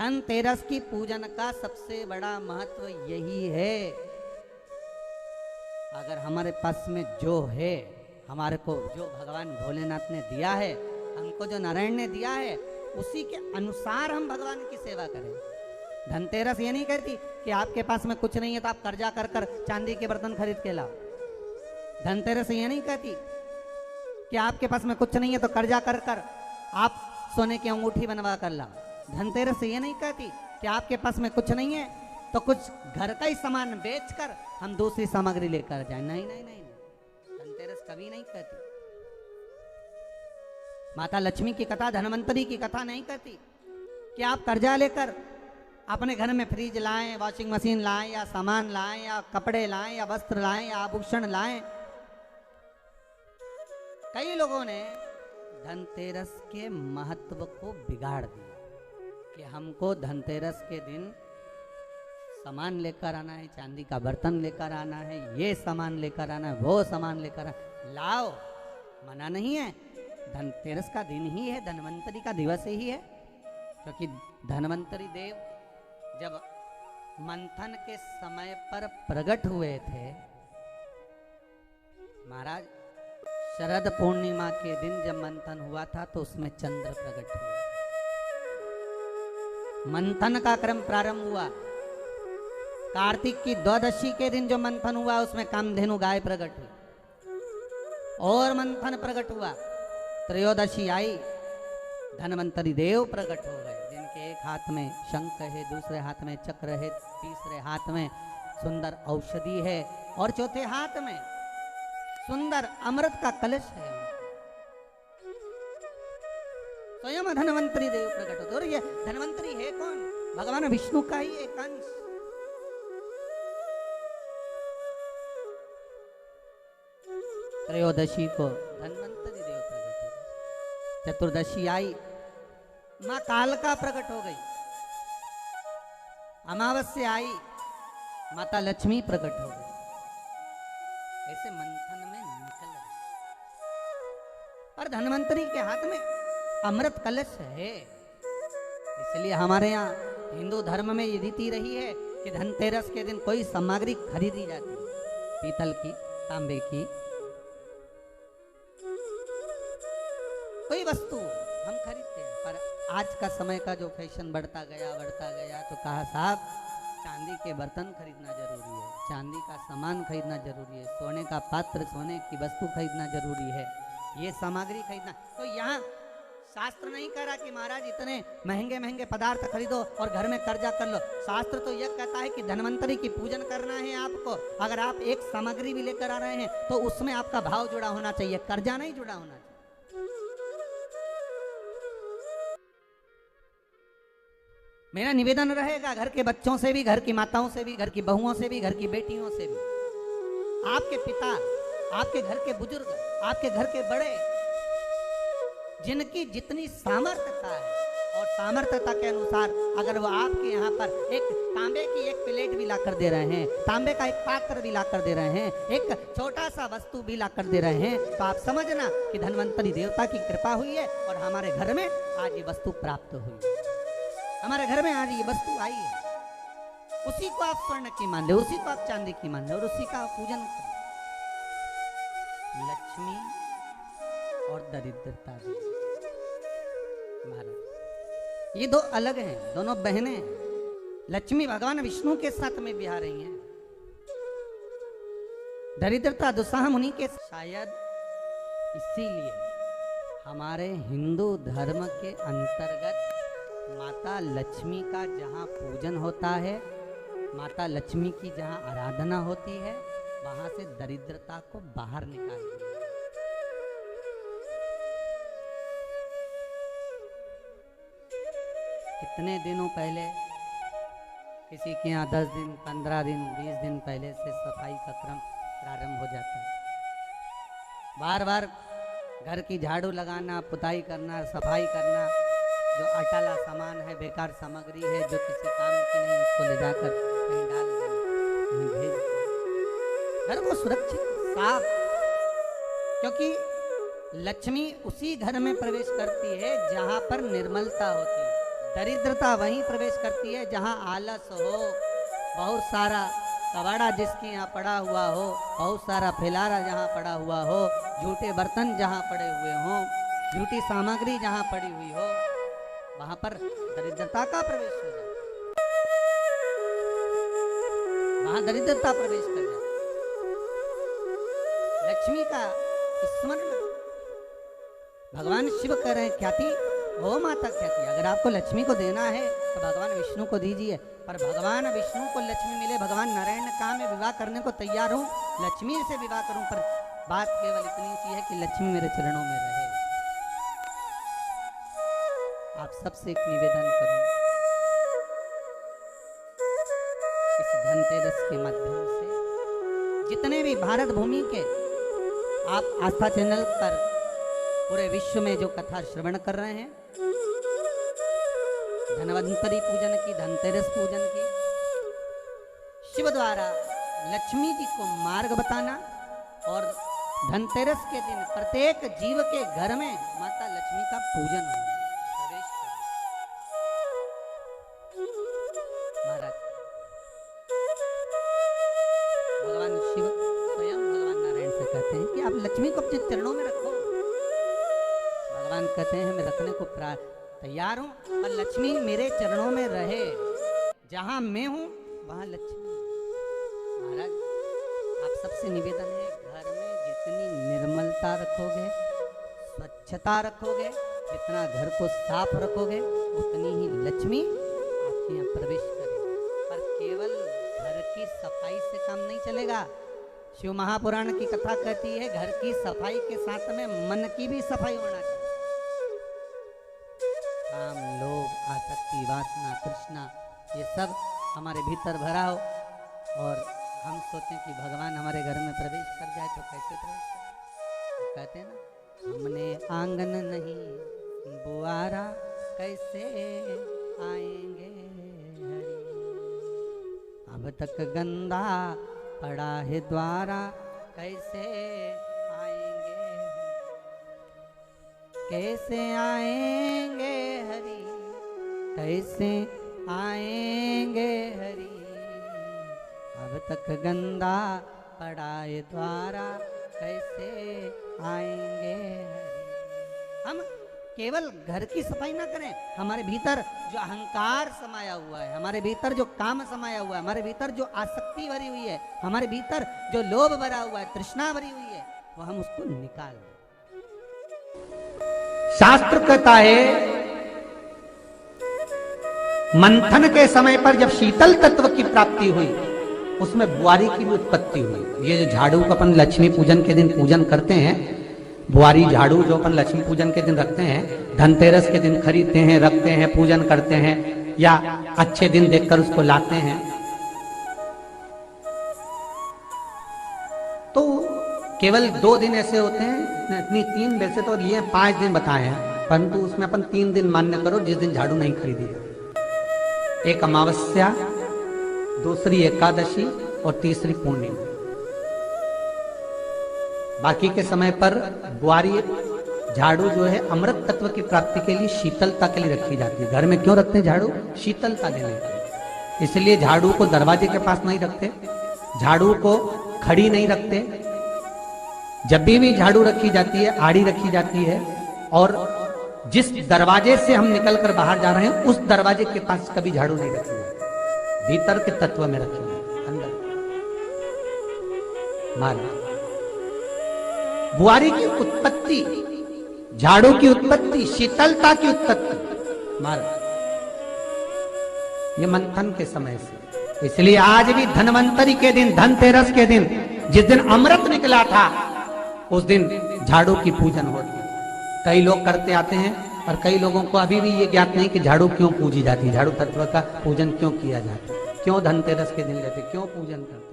धनतेरस की पूजन का सबसे बड़ा महत्व यही है। अगर हमारे पास में जो है, हमारे को जो भगवान भोलेनाथ ने दिया है, हमको जो नारायण ने दिया है, उसी के अनुसार हम भगवान की सेवा करें। धनतेरस ये नहीं कहती कि आपके पास में कुछ नहीं है तो आप कर्जा कर कर चांदी के बर्तन खरीद के लाओ। धनतेरस ये नहीं कहती कि आपके पास में कुछ नहीं है तो कर्जा कर कर आप सोने की अंगूठी बनवा कर लाओ। धनतेरस ये नहीं कहती कि आपके पास में कुछ नहीं है तो कुछ घर का ही सामान बेचकर हम दूसरी सामग्री लेकर जाए। नहीं नहीं नहीं, धनतेरस कभी नहीं कहती। माता लक्ष्मी की कथा, धनवंतरी की कथा नहीं कहती कि आप कर्जा लेकर अपने घर में फ्रिज लाएं, वॉशिंग मशीन लाएं, या सामान लाएं, या कपड़े लाएं, या वस्त्र लाएं, या आभूषण लाएं। कई लोगों ने धनतेरस के महत्व को बिगाड़ दिया कि हमको धनतेरस के दिन सामान लेकर आना है, चांदी का बर्तन लेकर आना है, ये सामान लेकर आना है, वो सामान लेकर आना। लाओ, मना नहीं है। धनतेरस का दिन ही है, धनवंतरी का दिवस ही है। क्योंकि धनवंतरी देव जब मंथन के समय पर प्रकट हुए थे, महाराज शरद पूर्णिमा के दिन जब मंथन हुआ था तो उसमें चंद्र प्रकट हुए। मंथन का क्रम प्रारंभ हुआ। कार्तिक की द्वादशी के दिन जो मंथन हुआ उसमें कामधेनु गाय प्रकट हुई और मंथन प्रकट हुआ। त्रयोदशी आई, धनवंतरी देव प्रकट हो गए, जिनके एक हाथ में शंख है, दूसरे हाथ में चक्र है, तीसरे हाथ में सुंदर औषधि है और चौथे हाथ में सुंदर अमृत का कलश है। स्वयं धनवंतरी देव प्रकट होते। और ये धनवंतरी है कौन? भगवान विष्णु का ही एक अंश। त्रयोदशी को धनवंतरी देव प्रकट हो गए। चतुर्दशी आई, मां कालका प्रकट हो गई। अमावस्या आई, माता लक्ष्मी प्रकट हो गई। ऐसे मंथन में निकल रहे। पर धनवंतरी के हाथ में अमृत कलश है। इसलिए हमारे यहाँ हिंदू धर्म में ये रीति रही है कि धनतेरस के दिन कोई सामग्री खरीदी जाती है, पीतल की, तांबे की, कोई वस्तु हम खरीदते हैं। पर आज का समय का जो फैशन बढ़ता गया तो कहा साहब चांदी के बर्तन खरीदना जरूरी है, चांदी का सामान खरीदना जरूरी है, सोने का पात्र, सोने की वस्तु खरीदना जरूरी है, ये सामग्री खरीदना। तो यहाँ शास्त्र नहीं कह रहा कि महाराज इतने महंगे महंगे पदार्थ खरीदो और घर में कर्जा कर लो। शास्त्र तो यह कहता है कि धनवंतरी की पूजन करना है आपको। अगर आप एक सामग्री भी लेकर आ रहे हैं तो उसमें आपका भाव जुड़ा होना चाहिए, कर्जा नहीं जुड़ा होना चाहिए। मेरा निवेदन रहेगा घर के बच्चों से भी, घर की माताओं से भी, घर की बहुओं से भी, घर की बेटियों से भी, आपके पिता, आपके घर के बुजुर्ग, आपके घर के बड़े, जिनकी जितनी सामर्थ्यता है और सामर्थ्यता के अनुसार अगर वो आपके यहाँ पर एक तांबे की एक प्लेट भी ला कर दे रहे हैं, तांबे का एक पात्र भी ला कर दे रहे हैं, एक छोटा सा वस्तु भी ला कर दे रहे हैं, तो आप समझना कि धनवंतरी देवता की कृपा हुई है और हमारे घर में आज ये वस्तु प्राप्त हुई है। हमारे घर में आज ये वस्तु आई है। उसी को आप स्वर्ण की मान ले, उसी को आप चांदी की मान ले और उसी का पूजन करें। लक्ष्मी और दरिद्रता भी महाराज ये दो अलग हैं, दोनों बहनें हैं। लक्ष्मी भगवान विष्णु के साथ में विहार रही हैं, दरिद्रता दुस्साह मुनि के। शायद इसीलिए हमारे हिंदू धर्म के अंतर्गत माता लक्ष्मी का जहाँ पूजन होता है, माता लक्ष्मी की जहाँ आराधना होती है, वहां से दरिद्रता को बाहर निकाल दिया। कितने दिनों पहले किसी के यहाँ 10 दिन, 15 दिन, 20 दिन पहले से सफाई का क्रम प्रारंभ हो जाता है। बार बार घर की झाड़ू लगाना, पुताई करना, सफाई करना, जो अटाला सामान है, बेकार सामग्री है, जो किसी काम की नहीं, उसको ले जाकर कहीं डाल देना, भेज घर को सुरक्षित साफ। क्योंकि लक्ष्मी उसी घर में प्रवेश करती है जहां पर निर्मलता होती है, दरिद्रता वहीं प्रवेश करती है जहाँ आलस हो, बहुत सारा कबाड़ा जिसके यहाँ पड़ा हुआ हो, बहुत सारा फैलारा जहाँ पड़ा हुआ हो, झूठे बर्तन जहाँ पड़े हुए हों, झूठी सामग्री जहाँ पड़ी हुई हो, वहाँ पर दरिद्रता का प्रवेश हो जाए, वहाँ दरिद्रता प्रवेश कर जाए। लक्ष्मी का स्मरण, भगवान शिव कह रहे हैं ख्याति ओ माता ख्याति, अगर आपको लक्ष्मी को देना है तो भगवान विष्णु को दीजिए। पर भगवान विष्णु को लक्ष्मी मिले, भगवान नारायण ने कहा मैं विवाह करने को तैयार हूँ, लक्ष्मी से विवाह करूं, पर बात केवल इतनी सी है कि लक्ष्मी मेरे चरणों में रहे। आप सबसे एक निवेदन करूं, इस धनतेरस के माध्यम से जितने भी भारत भूमि के आप आस्था चैनल पर पूरे विश्व में जो कथा श्रवण कर रहे हैं, धनवंतरी पूजन की, धनतेरस पूजन की, शिव द्वारा लक्ष्मी जी को मार्ग बताना और धनतेरस के दिन प्रत्येक जीव के घर में माता लक्ष्मी का पूजन हो, प्रवेश महाराज भगवान शिव स्वयं भगवान नारायण से कहते हैं कि आप लक्ष्मी को अपने चरणों में रखो। भगवान कहते हैं मैं रखने को तैयार हूं, पर लक्ष्मी मेरे चरणों में रहे, जहां मैं हूं वहां लक्ष्मी। महाराज आप सबसे निवेदन है, घर में जितनी निर्मलता रखोगे, स्वच्छता रखोगे, जितना घर को साफ रखोगे, उतनी ही लक्ष्मी आपके यहाँ प्रवेश करेगी। पर केवल घर की सफाई से काम नहीं चलेगा। शिव महापुराण की कथा कहती है घर की सफाई के साथ में मन की भी सफाई होना चाहिए। काम, लोभ, आसक्ति, वासना, तृष्णा, ये सब हमारे भीतर भरा हो और हम सोचें कि भगवान हमारे घर में प्रवेश कर जाए तो कैसे प्रवेश करें? तो कहते हैं ना, हमने आंगन नहीं बुआरा, कैसे आएंगे हरि, अब तक गंदा पड़ा है द्वारा, कैसे आएंगे, कैसे आएंगे हरि, कैसे आएंगे हरि, अब तक गंदा पड़ा है द्वारा, कैसे आएंगे हरि। हम केवल घर की सफाई ना करें, हमारे भीतर जो अहंकार समाया हुआ है, हमारे भीतर जो काम समाया हुआ है, हमारे भीतर जो आसक्ति भरी हुई है, हमारे भीतर जो लोभ भरा हुआ है, तृष्णा भरी हुई है, वो हम उसको निकाल दें। शास्त्र कहता है मंथन के समय पर जब शीतल तत्व की प्राप्ति हुई, उसमें बुआरी की भी उत्पत्ति हुई। ये जो झाड़ू को अपन लक्ष्मी पूजन के दिन पूजन करते हैं, बुआरी झाड़ू जो अपन लक्ष्मी पूजन के दिन रखते हैं, धनतेरस के दिन खरीदते हैं, रखते हैं, पूजन करते हैं, या अच्छे दिन देखकर उसको लाते हैं, तो केवल 2 दिन ऐसे होते हैं, इतनी 3 वैसे तो ये 5 दिन बताए हैं, परंतु उसमें अपन 3 दिन मान्य करो जिस दिन झाड़ू नहीं खरीदी है। एक अमावस्या, दूसरी एकादशी और तीसरी पूर्णिमा। बाकी के समय पर बुआरी झाड़ू जो है अमृत तत्व की प्राप्ति के लिए, शीतलता के लिए रखी जाती है। घर में क्यों रखते हैं झाड़ू? शीतलता देने के लिए। इसलिए झाड़ू को दरवाजे के पास नहीं रखते, झाड़ू को खड़ी नहीं रखते। जब भी झाड़ू रखी जाती है, आड़ी रखी जाती है, और जिस दरवाजे से हम निकलकर बाहर जा रहे हैं उस दरवाजे के पास कभी झाड़ू नहीं रखी जाती, भीतर के तत्व में रखी जाती, अंदर। मान बुआरी की उत्पत्ति, झाड़ू की उत्पत्ति, शीतलता की उत्पत्ति मार ये मंथन के समय से। इसलिए आज भी धनवंतरी के दिन, धनतेरस के दिन, जिस दिन अमृत निकला था, उस दिन झाड़ू की पूजन होती है। कई लोग करते आते हैं, और कई लोगों को अभी भी ये ज्ञात नहीं कि झाड़ू क्यों पूजी जाती है, झाड़ू तत्व का पूजन क्यों किया जाता है, क्यों धनतेरस के दिन लेते, क्यों पूजन करते।